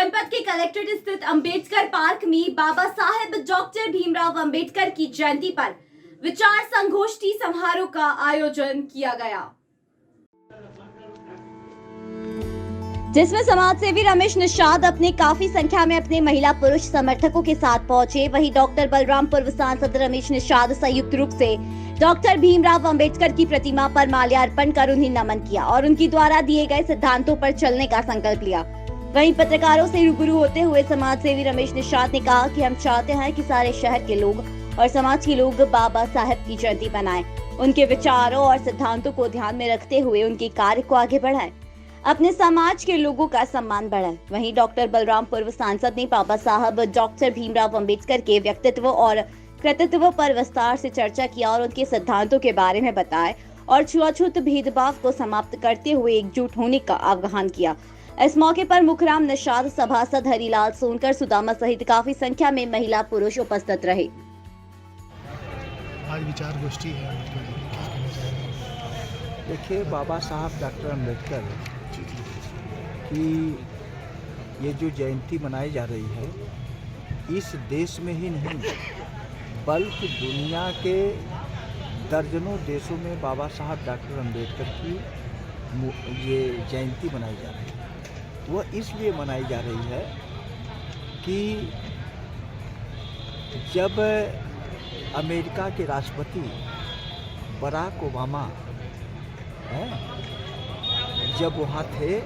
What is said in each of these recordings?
जनपद के कलेक्ट्रेट स्थित अंबेडकर पार्क में बाबा साहेब डॉक्टर भीमराव अंबेडकर की जयंती पर विचार संगोष्ठी समारोह का आयोजन किया गया, जिसमें समाज सेवी रमेश निषाद अपने काफी संख्या में अपने महिला पुरुष समर्थकों के साथ पहुंचे। वहीं डॉक्टर बलराम पूर्व सांसद रमेश निषाद संयुक्त रूप से डॉक्टर भीमराव अंबेडकर की प्रतिमा पर माल्यार्पण कर उन्हें नमन किया और उनकी द्वारा दिए गए सिद्धांतों पर चलने का संकल्प लिया। वहीं पत्रकारों से रूबरू होते हुए समाज सेवी रमेश निषाद ने कहा कि हम चाहते हैं कि सारे शहर के लोग और समाज के लोग बाबा साहेब की जयंती मनाएं, उनके विचारों और सिद्धांतों को ध्यान में रखते हुए उनके कार्य को आगे बढ़ाएं, अपने समाज के लोगों का सम्मान बढ़ाएं। वहीं डॉक्टर बलराम पूर्व सांसद ने बाबा साहब डॉक्टर भीमराव अंबेडकर के व्यक्तित्व और कृतित्व पर विस्तार से चर्चा किया और उनके सिद्धांतों के बारे में बताए और छुआछूत भेदभाव को समाप्त करते हुए एकजुट होने का आह्वान किया। इस मौके पर मुखराम निषाद, सभासद हरिलाल सोनकर, सुदामा सहित काफी संख्या में महिला पुरुष उपस्थित रहे। आज विचार गोष्ठी है। देखिए, बाबा साहब डॉक्टर अम्बेडकर की ये जो जयंती मनाई जा रही है, इस देश में ही नहीं बल्कि दुनिया के दर्जनों देशों में बाबा साहब डॉक्टर अम्बेडकर की ये जयंती मनाई जा रही है। वह इसलिए मनाई जा रही है कि जब अमेरिका के राष्ट्रपति बराक ओबामा जब वहाँ थे,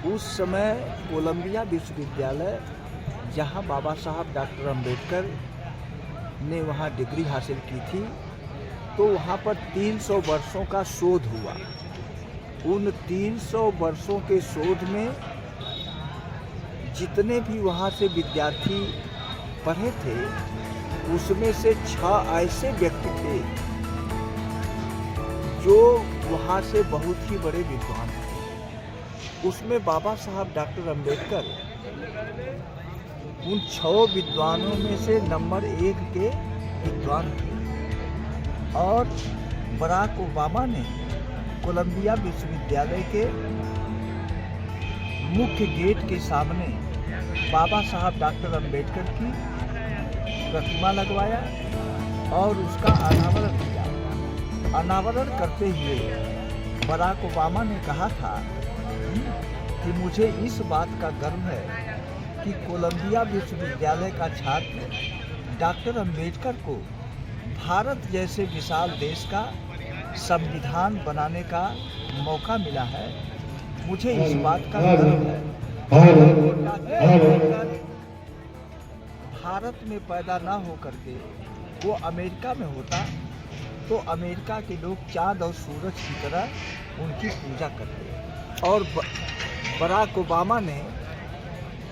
उस समय कोलंबिया विश्वविद्यालय, जहाँ बाबा साहब डॉक्टर अम्बेडकर ने वहाँ डिग्री हासिल की थी, तो वहाँ पर 300 वर्षों का शोध हुआ। उन 300 वर्षों के शोध में जितने भी वहाँ से विद्यार्थी पढ़े थे, उसमें से 6 ऐसे व्यक्ति थे जो वहाँ से बहुत ही बड़े विद्वान थे। उसमें बाबा साहब डॉक्टर अम्बेडकर उन 6 विद्वानों में से नंबर 1 के विद्वान थे। और बराक ओबामा ने कोलंबिया विश्वविद्यालय के मुख्य गेट के सामने बाबा साहब डॉक्टर अम्बेडकर की प्रतिमा लगवाया और उसका अनावरण किया। अनावरण करते हुए बराक ओबामा ने कहा था कि मुझे इस बात का गर्व है कि कोलंबिया विश्वविद्यालय का छात्र डॉक्टर अम्बेडकर को भारत जैसे विशाल देश का संविधान बनाने का मौका मिला है। मुझे इस बात का गर्व है। भारत में पैदा ना हो करके वो अमेरिका में होता तो अमेरिका के लोग चाँद और सूरज की तरह उनकी पूजा करते। और बराक ओबामा ने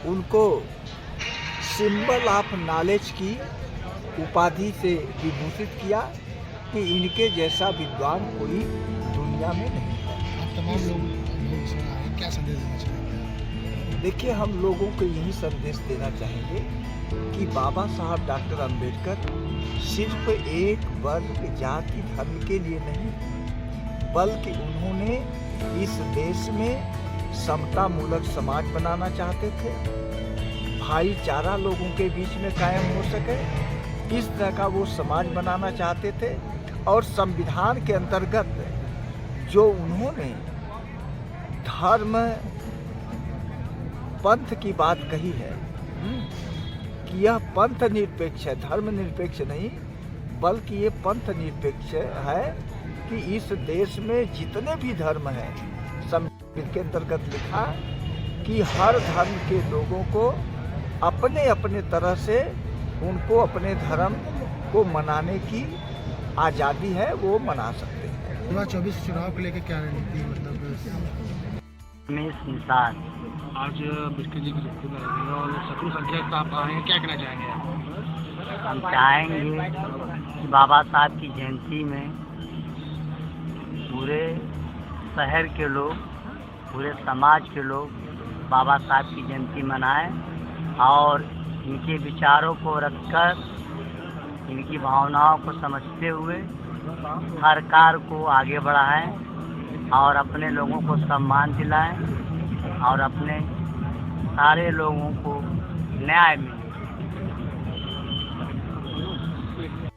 उनको सिंबल ऑफ नॉलेज की उपाधि से विभूषित किया कि इनके जैसा विद्वान कोई दुनिया में नहीं है। तमाम लोग क्या संदेश देना चाहेंगे? देखिए, हम लोगों को यही संदेश देना चाहेंगे कि बाबा साहब डॉक्टर अम्बेडकर सिर्फ एक वर्ग, जाति, धर्म के लिए नहीं, बल्कि उन्होंने इस देश में समतामूलक समाज बनाना चाहते थे। भाईचारा लोगों के बीच में कायम हो सके, इस तरह का वो समाज बनाना चाहते थे। और संविधान के अंतर्गत जो उन्होंने धर्म पंथ की बात कही है कि यह पंथ निरपेक्ष है, धर्म निरपेक्ष नहीं, बल्कि ये पंथ निरपेक्ष है कि इस देश में जितने भी धर्म हैं, संविधान के अंतर्गत लिखा कि हर धर्म के लोगों को अपने अपने तरह से उनको अपने धर्म को मनाने की आज़ादी है, वो मना सकते हैं। 2024 चुनाव को लेकर क्या रणनीति, मतलब? रमेश निषाद। आज अम्बेडकर जी की जयंती मनाएंगे और शत्रु संख्या का आप आए हैं, क्या कहना चाहेंगे आप? हम चाहेंगे कि बाबा साहब की जयंती में पूरे शहर के लोग, पूरे समाज के लोग बाबा साहब की जयंती मनाएं और इनके विचारों को रखकर, इनकी भावनाओं को समझते हुए हर कार्य को आगे बढ़ाएं और अपने लोगों को सम्मान दिलाएं और अपने सारे लोगों को न्याय मिले।